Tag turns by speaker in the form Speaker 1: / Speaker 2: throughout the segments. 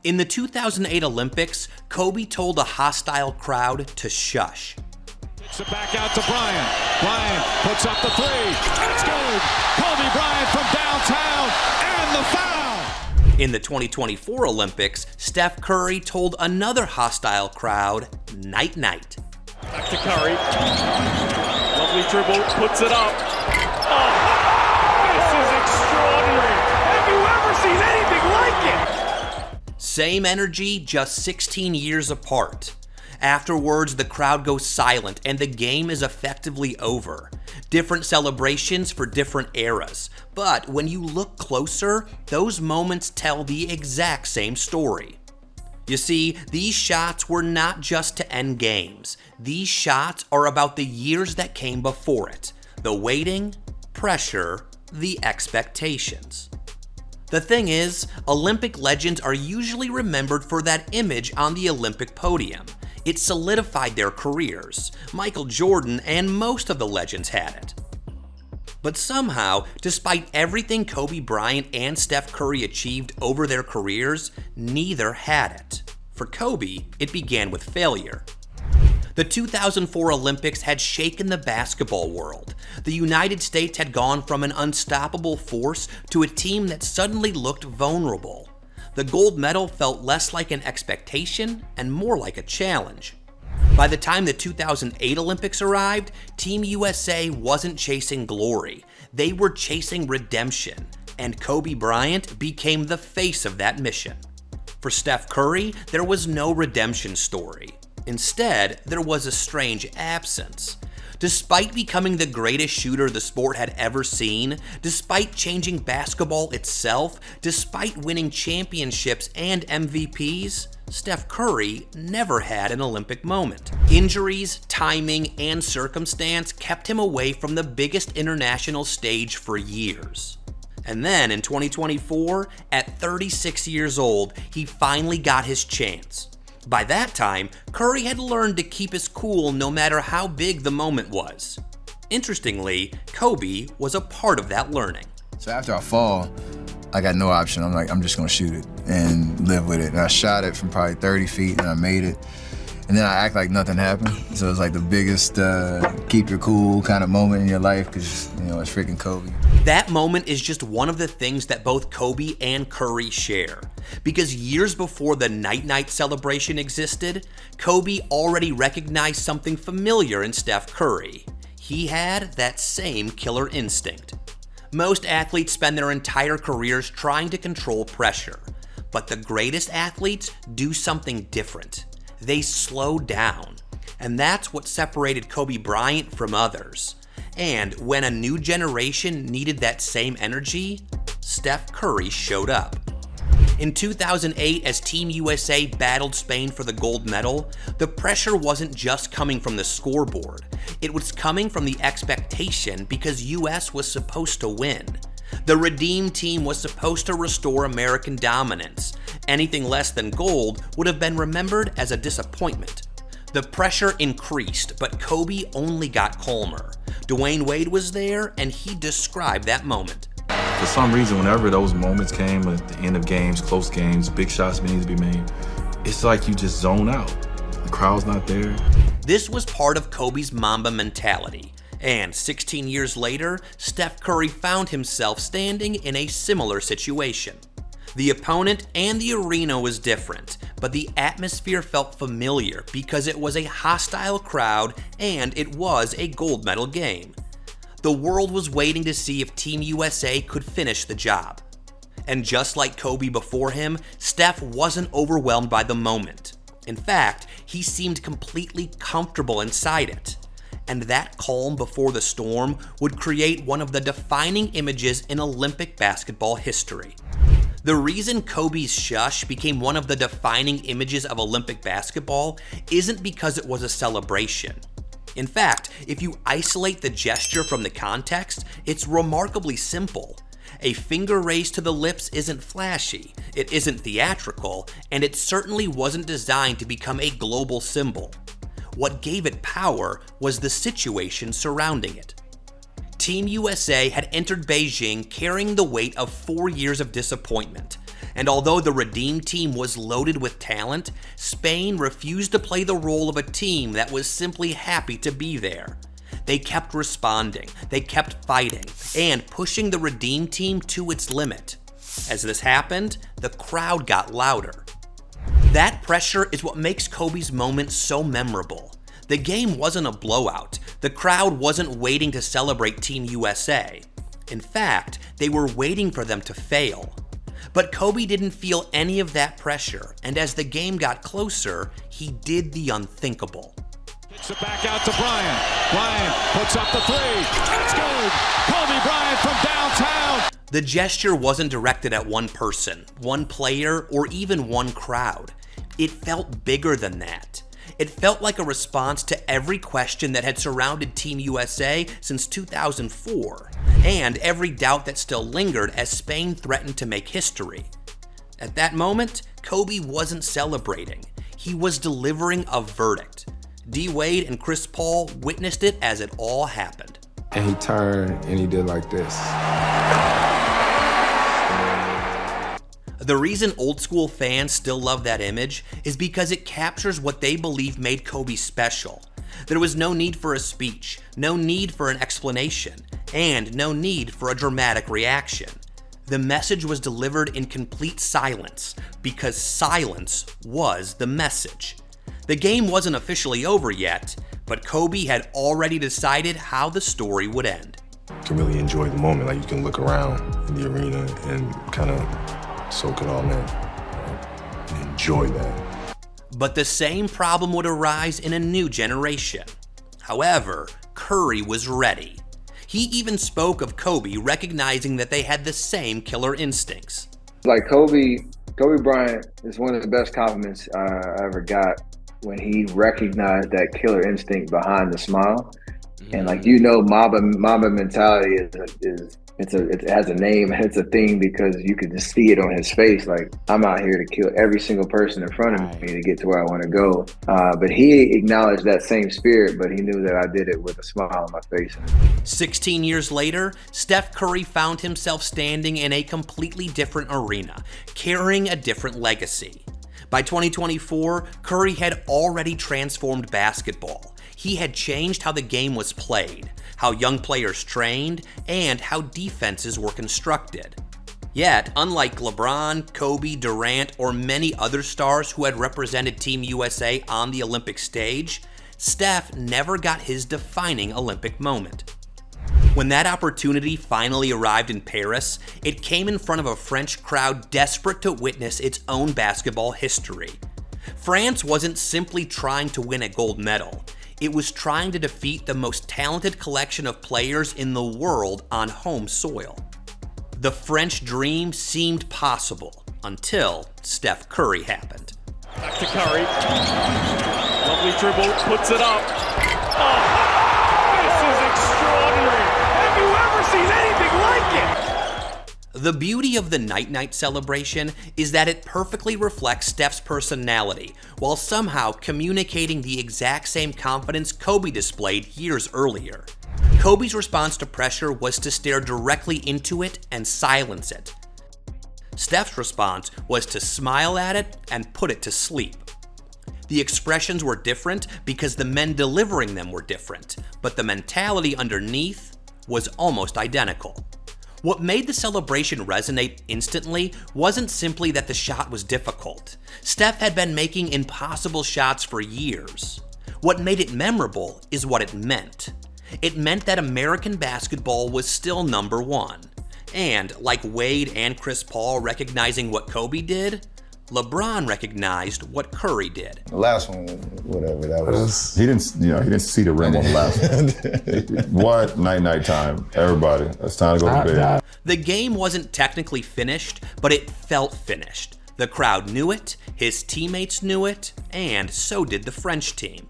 Speaker 1: In the 2008 Olympics, Kobe told a hostile crowd to shush.
Speaker 2: Kicks it back out to Bryant. Bryant puts up the three. It's good. Kobe Bryant from downtown and the foul.
Speaker 1: In the 2024 Olympics, Steph Curry told another hostile crowd, night night.
Speaker 3: Back to Curry. Lovely dribble, puts it up. Oh, this is extraordinary. Have you ever seen anything like it?
Speaker 1: Same energy, just 16 years apart. Afterwards, the crowd goes silent and the game is effectively over. Different celebrations for different eras. But when you look closer, those moments tell the exact same story. You see, these shots were not just to end games. These shots are about the years that came before it. The waiting, pressure, the expectations. The thing is, Olympic legends are usually remembered for that image on the Olympic podium. It solidified their careers. Michael Jordan and most of the legends had it. But somehow, despite everything Kobe Bryant and Steph Curry achieved over their careers, neither had it. For Kobe, it began with failure. The 2004 Olympics had shaken the basketball world. The United States had gone from an unstoppable force to a team that suddenly looked vulnerable. The gold medal felt less like an expectation and more like a challenge. By the time the 2008 Olympics arrived, Team USA wasn't chasing glory. They were chasing redemption, and Kobe Bryant became the face of that mission. For Steph Curry, there was no redemption story. Instead, there was a strange absence. Despite becoming the greatest shooter the sport had ever seen, despite changing basketball itself, despite winning championships and MVPs, Steph Curry never had an Olympic moment. Injuries, timing, and circumstance kept him away from the biggest international stage for years. And then in 2024, at 36 years old, he finally got his chance. By that time, Curry had learned to keep his cool no matter how big the moment was. Interestingly, Kobe was a part of that learning.
Speaker 4: So after I fall, I got no option. I'm just gonna shoot it and live with it. And I shot it from probably 30 feet and I made it. And then I act like nothing happened. So it's like the biggest keep your cool kind of moment in your life because, it's freaking Kobe.
Speaker 1: That moment is just one of the things that both Kobe and Curry share. Because years before the night-night celebration existed, Kobe already recognized something familiar in Steph Curry. He had that same killer instinct. Most athletes spend their entire careers trying to control pressure. But the greatest athletes do something different. They slow down. And that's what separated Kobe Bryant from others. And when a new generation needed that same energy, Steph Curry showed up. In 2008, as Team USA battled Spain for the gold medal, the pressure wasn't just coming from the scoreboard. It was coming from the expectation because US was supposed to win. The redeemed team was supposed to restore American dominance. Anything less than gold would have been remembered as a disappointment. The pressure increased, but Kobe only got calmer. Dwyane Wade was there, and he described that moment.
Speaker 5: For some reason, whenever those moments came at the end of games, close games, big shots need to be made, it's like you just zone out. The crowd's not there.
Speaker 1: This was part of Kobe's Mamba mentality. And 16 years later, Steph Curry found himself standing in a similar situation. The opponent and the arena was different, but the atmosphere felt familiar because it was a hostile crowd and it was a gold medal game. The world was waiting to see if Team USA could finish the job. And just like Kobe before him, Steph wasn't overwhelmed by the moment. In fact, he seemed completely comfortable inside it. And that calm before the storm would create one of the defining images in Olympic basketball history. The reason Kobe's Shush became one of the defining images of Olympic basketball isn't because it was a celebration. In fact, if you isolate the gesture from the context, it's remarkably simple. A finger raised to the lips isn't flashy, it isn't theatrical, and it certainly wasn't designed to become a global symbol. What gave it power was the situation surrounding it. Team USA had entered Beijing carrying the weight of 4 years of disappointment. And although the Redeem team was loaded with talent, Spain refused to play the role of a team that was simply happy to be there. They kept responding, they kept fighting, and pushing the Redeem team to its limit. As this happened, the crowd got louder. That pressure is what makes Kobe's moment so memorable. The game wasn't a blowout. The crowd wasn't waiting to celebrate Team USA. In fact, they were waiting for them to fail. But Kobe didn't feel any of that pressure, and as the game got closer, he did the unthinkable.
Speaker 2: Kicks it back out to Bryant. Bryant puts up the three. It's good. Kobe Bryant from downtown.
Speaker 1: The gesture wasn't directed at one person, one player, or even one crowd. It felt bigger than that. It felt like a response to every question that had surrounded Team USA since 2004, and every doubt that still lingered as Spain threatened to make history. At that moment, Kobe wasn't celebrating. He was delivering a verdict. D-Wade and Chris Paul witnessed it as it all happened.
Speaker 6: And he turned and he did like this.
Speaker 1: The reason old school fans still love that image is because it captures what they believe made Kobe special. There was no need for a speech, no need for an explanation, and no need for a dramatic reaction. The message was delivered in complete silence because silence was the message. The game wasn't officially over yet, but Kobe had already decided how the story would end.
Speaker 6: To really enjoy the moment, like you can look around in the arena and kind of soak it all in and enjoy that.
Speaker 1: But the same problem would arise in a new generation. However, Curry was ready. He even spoke of Kobe recognizing that they had the same killer instincts.
Speaker 4: Like Kobe Bryant is one of the best compliments I ever got when he recognized that killer instinct behind the smile. And like, Mamba Mentality it has a name, and it's a thing because you could just see it on his face. Like, I'm out here to kill every single person in front of me to get to where I want to go. But he acknowledged that same spirit, but he knew that I did it with a smile on my face.
Speaker 1: 16 years later, Steph Curry found himself standing in a completely different arena, carrying a different legacy. By 2024, Curry had already transformed basketball. He had changed how the game was played, how young players trained, and how defenses were constructed. Yet, unlike LeBron, Kobe, Durant, or many other stars who had represented Team USA on the Olympic stage, Steph never got his defining Olympic moment. When that opportunity finally arrived in Paris, it came in front of a French crowd desperate to witness its own basketball history. France wasn't simply trying to win a gold medal. It was trying to defeat the most talented collection of players in the world on home soil. The French dream seemed possible until Steph Curry happened.
Speaker 3: Back to Curry. Lovely dribble, puts it up. Oh, this is extraordinary. Have you ever seen anything like it?
Speaker 1: The beauty of the night-night celebration is that it perfectly reflects Steph's personality, while somehow communicating the exact same confidence Kobe displayed years earlier. Kobe's response to pressure was to stare directly into it and silence it. Steph's response was to smile at it and put it to sleep. The expressions were different because the men delivering them were different, but the mentality underneath was almost identical. What made the celebration resonate instantly wasn't simply that the shot was difficult. Steph had been making impossible shots for years. What made it memorable is what it meant. It meant that American basketball was still number one. And like Wade and Chris Paul recognizing what Kobe did, LeBron recognized what Curry did.
Speaker 4: The last one, whatever that was.
Speaker 7: He didn't see the rim on the last one. What? Night time. Everybody, it's time to go to bed.
Speaker 1: The game wasn't technically finished, but it felt finished. The crowd knew it, his teammates knew it, and so did the French team.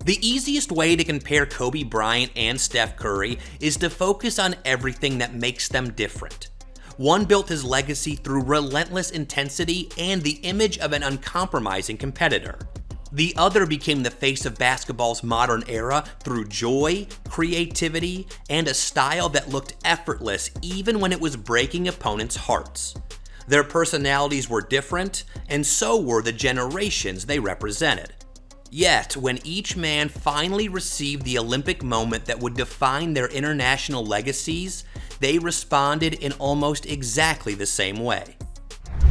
Speaker 1: The easiest way to compare Kobe Bryant and Steph Curry is to focus on everything that makes them different. One built his legacy through relentless intensity and the image of an uncompromising competitor. The other became the face of basketball's modern era through joy, creativity, and a style that looked effortless even when it was breaking opponents' hearts. Their personalities were different, and so were the generations they represented. Yet, when each man finally received the Olympic moment that would define their international legacies, they responded in almost exactly the same way.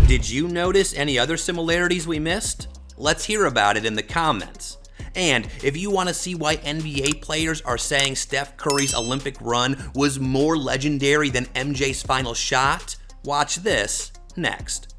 Speaker 1: Did you notice any other similarities we missed? Let's hear about it in the comments. And if you want to see why NBA players are saying Steph Curry's Olympic run was more legendary than MJ's final shot, watch this next.